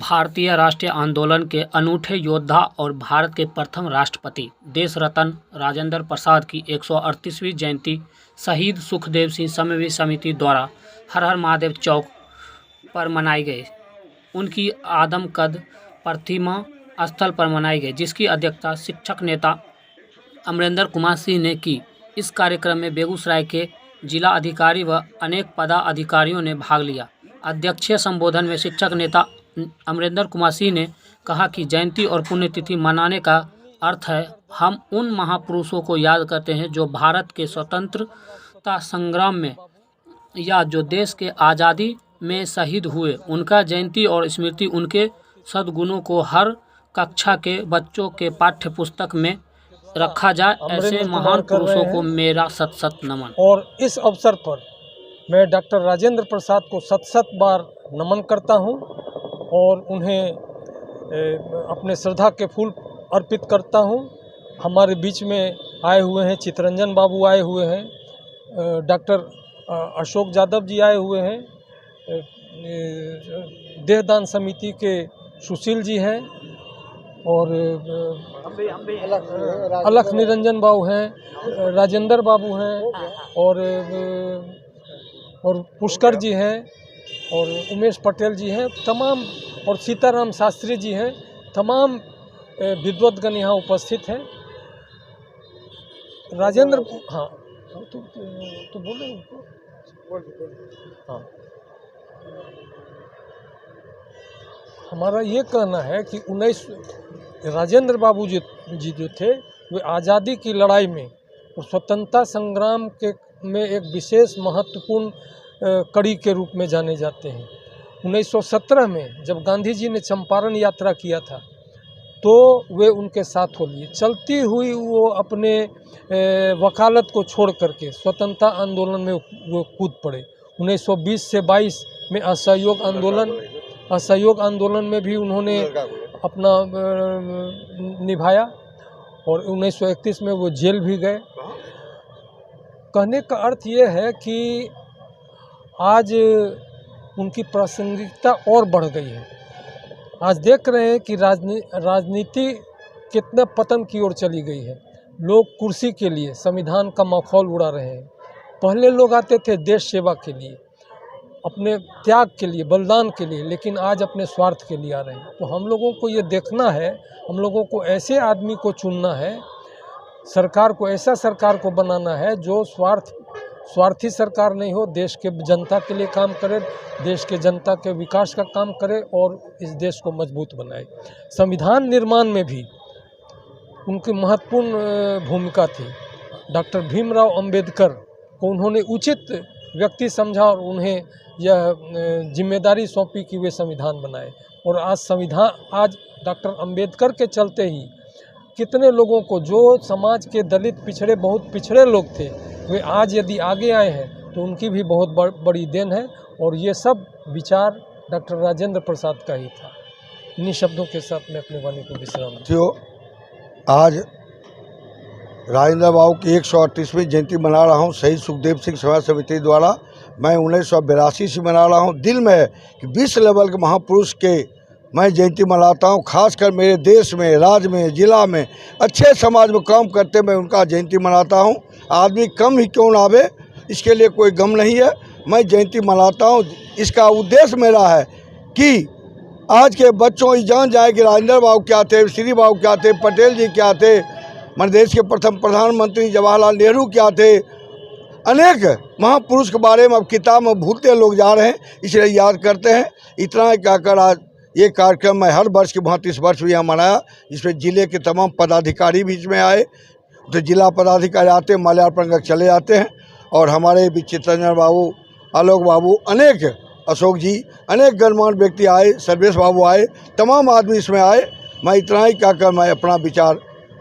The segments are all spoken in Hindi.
भारतीय राष्ट्रीय आंदोलन के अनूठे योद्धा और भारत के प्रथम राष्ट्रपति देश रत्न राजेंद्र प्रसाद की 138वीं जयंती शहीद सुखदेव सिंह समन्वय समिति द्वारा हर हर महादेव चौक पर मनाई गई। उनकी आदमकद प्रतिमा स्थल पर मनाई गई, जिसकी अध्यक्षता शिक्षक नेता अमरेंद्र कुमार सिंह ने की। इस कार्यक्रम में बेगूसराय के जिला अधिकारी व अनेक पदाधिकारियों ने भाग लिया। अध्यक्षीय संबोधन में शिक्षक नेता अमरेंद्र कुमार सिंह ने कहा कि जयंती और पुण्यतिथि मनाने का अर्थ है हम उन महापुरुषों को याद करते हैं जो भारत के स्वतंत्रता संग्राम में या जो देश के आज़ादी में शहीद हुए। उनका जयंती और स्मृति उनके सद्गुणों को हर कक्षा के बच्चों के पाठ्य पुस्तक में रखा जाए। ऐसे महान पुरुषों को मेरा सत सत नमन। और इस अवसर पर मैं डॉक्टर राजेंद्र प्रसाद को सत सत बार नमन करता हूं और उन्हें अपने श्रद्धा के फूल अर्पित करता हूं। हमारे बीच में आए हुए हैं चितरंजन बाबू, आए हुए हैं डॉक्टर अशोक यादव जी, आए हुए हैं देहदान समिति के सुशील जी हैं और अलख निरंजन बाबू हैं, राजेंद्र बाबू हैं और पुष्कर जी हैं और उमेश पटेल जी हैं, तमाम, और सीताराम शास्त्री जी हैं। तमाम विद्वतगण यहाँ उपस्थित हैं। राजेंद्र, हाँ तो बोलो। हाँ, हमारा ये कहना है कि राजेंद्र बाबू जी जो थे वे आज़ादी की लड़ाई में और स्वतंत्रता संग्राम के में एक विशेष महत्वपूर्ण कड़ी के रूप में जाने जाते हैं। 1917 में जब गांधी जी ने चंपारण यात्रा किया था तो वे उनके साथ हो लिए। चलती हुई वो अपने वकालत को छोड़ करके स्वतंत्रता आंदोलन में वो कूद पड़े। 1920 से 22 में असहयोग आंदोलन में भी उन्होंने अपना निभाया और 1931 में वो जेल भी गए। कहने का अर्थ ये है कि आज उनकी प्रासंगिकता और बढ़ गई है। आज देख रहे हैं कि राजनीति कितना पतन की ओर चली गई है। लोग कुर्सी के लिए संविधान का मखौल उड़ा रहे हैं। पहले लोग आते थे देश सेवा के लिए, अपने त्याग के लिए, बलिदान के लिए, लेकिन आज अपने स्वार्थ के लिए आ रहे हैं। तो हम लोगों को ये देखना है, हम लोगों को ऐसे आदमी को चुनना है, सरकार को ऐसा सरकार को बनाना है जो स्वार्थी सरकार नहीं हो, देश के जनता के लिए काम करे, देश के जनता के विकास का काम करे और इस देश को मजबूत बनाए। संविधान निर्माण में भी उनकी महत्वपूर्ण भूमिका थी। डॉक्टर भीमराव अंबेडकर को उन्होंने उचित व्यक्ति समझा और उन्हें यह जिम्मेदारी सौंपी कि वे संविधान बनाए। और आज डॉक्टर अंबेडकर के चलते ही कितने लोगों को, जो समाज के दलित पिछड़े, बहुत पिछड़े लोग थे, वे आज यदि आगे आए हैं तो उनकी भी बहुत बड़ी देन है। और ये सब विचार डॉक्टर राजेंद्र प्रसाद का ही था। इन्हीं शब्दों के साथ मैं अपनी वाणी को विश्राम दूं। आज राजेंद्र बाबू की 138वीं जयंती मना रहा हूँ शहीद सुखदेव सिंह समन्वय समिति द्वारा। मैं 1982 से मना रहा हूँ। दिल में है कि विश्व लेवल के महापुरुष के मैं जयंती मनाता हूँ। खासकर मेरे देश में, राज्य में, जिला में अच्छे समाज में काम करते मैं उनका जयंती मनाता हूँ। आदमी कम ही क्यों ना आवे, इसके लिए कोई गम नहीं है। मैं जयंती मनाता हूँ। इसका उद्देश्य मेरा है कि आज के बच्चों ये जान जाए कि राजेंद्र बाबू क्या थे, श्री बाबू क्या थे, पटेल जी क्या थे, हमारे देश के प्रथम प्रधानमंत्री जवाहरलाल नेहरू क्या थे। अनेक महापुरुष के बारे में अब किताब में भूलते लोग जा रहे हैं, इसलिए याद करते हैं। इतना कहकर आज ये कार्यक्रम मैं हर वर्ष की भांति इस वर्ष भी यहाँ मनाया, जिसमें जिले के तमाम पदाधिकारी भी इसमें आए। तो जिला पदाधिकारी आते हैं, माल्यार्पण कर चले जाते हैं। और हमारे भी चितरंजन बाबू, आलोक बाबू, अनेक अशोक जी, अनेक गणमान्य व्यक्ति आए, सर्वेश बाबू आए, तमाम आदमी इसमें आए। मैं इतना ही कहकर मैं अपना विचार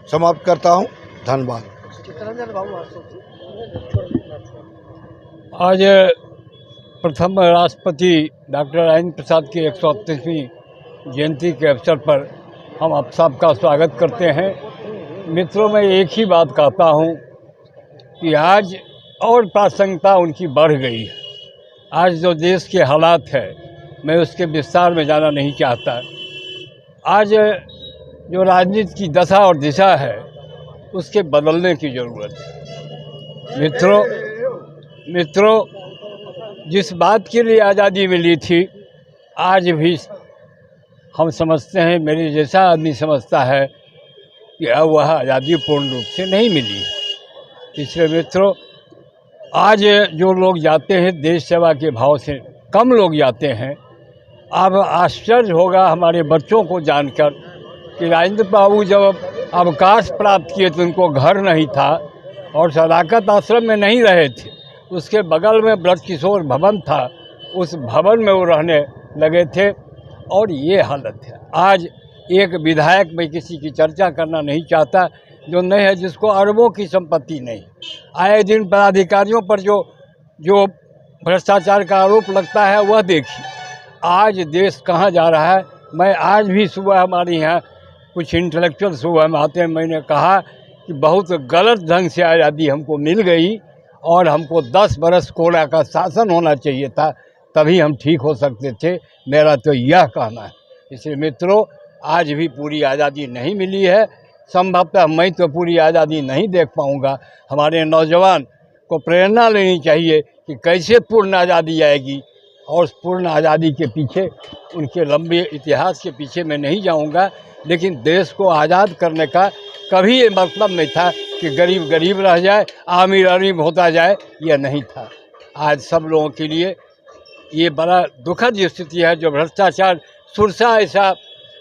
समाप्त करता हूँ। धन्यवाद। आज प्रथम राष्ट्रपति डॉक्टर राजेंद्र प्रसाद की 138वीं जयंती के अवसर पर हम आप सबका स्वागत करते हैं। मित्रों, मैं एक ही बात कहता हूँ कि आज और प्रासंगिकता उनकी बढ़ गई है। आज जो देश के हालात है, मैं उसके विस्तार में जाना नहीं चाहता। आज जो राजनीति की दशा और दिशा है उसके बदलने की ज़रूरत है। मित्रों, जिस बात के लिए आज़ादी मिली थी आज भी हम समझते हैं, मेरे जैसा आदमी समझता है कि अब वह आज़ादी पूर्ण रूप से नहीं मिली है। इसलिए मित्रों, आज जो लोग जाते हैं देश सेवा के भाव से कम लोग जाते हैं। अब आश्चर्य होगा हमारे बच्चों को जानकर कि राजेंद्र बाबू जब अवकाश प्राप्त किए तो उनको घर नहीं था और सदाकत आश्रम में नहीं रहे थे। उसके बगल में ब्रज किशोर भवन था, उस भवन में वो रहने लगे थे और ये हालत है। आज एक विधायक, मैं किसी की चर्चा करना नहीं चाहता, जो नहीं है, जिसको अरबों की संपत्ति नहीं, आए दिन पदाधिकारियों पर जो भ्रष्टाचार का आरोप लगता है वह देखिए आज देश कहाँ जा रहा है। मैं आज भी सुबह हमारे यहाँ कुछ इंटेलेक्चुअल सुबह में आते हैं, मैंने कहा कि बहुत गलत ढंग से आज़ादी हमको मिल गई और हमको 10 बरस कोड़ा का शासन होना चाहिए था, तभी हम ठीक हो सकते थे। मेरा तो यह कहना है। इसलिए मित्रों, आज भी पूरी आज़ादी नहीं मिली है। संभवतः मैं तो पूरी आज़ादी नहीं देख पाऊँगा। हमारे नौजवान को प्रेरणा लेनी चाहिए कि कैसे पूर्ण आज़ादी आएगी, और पूर्ण आज़ादी के पीछे, उनके लंबे इतिहास के पीछे मैं नहीं जाऊंगा। लेकिन देश को आज़ाद करने का कभी ये मतलब नहीं था कि गरीब गरीब रह जाए, अमीर अमीर होता जाए, यह नहीं था। आज सब लोगों के लिए ये बड़ा दुखद स्थिति है। जो भ्रष्टाचार सुरसा, ऐसा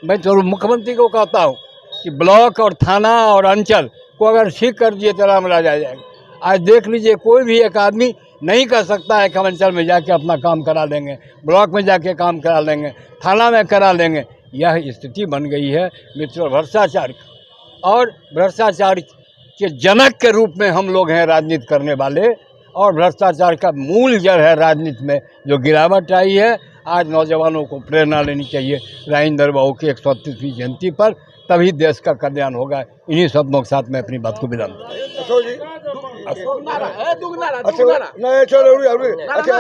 मैं तो मुख्यमंत्री को कहता हूँ कि ब्लॉक और थाना और अंचल को अगर ठीक कर दिए तो राम राज आ जाएगा। आज देख लीजिए, कोई भी एक आदमी नहीं कर सकता है कि हम अंचल में जाके अपना काम करा लेंगे, ब्लॉक में जाके काम करा लेंगे, थाना में करा लेंगे। यह स्थिति बन गई है मित्रों भ्रष्टाचार की। और भ्रष्टाचार के जनक के रूप में हम लोग हैं राजनीति करने वाले, और भ्रष्टाचार का मूल जड़ है राजनीति में जो गिरावट आई है। आज नौजवानों को प्रेरणा लेनी चाहिए राजेंद्र बाबू की 138वीं जयंती पर, तभी देश का कल्याण होगा। इन्हीं शब्दों के साथ मैं अपनी बात को विराम दूं। अच्छा,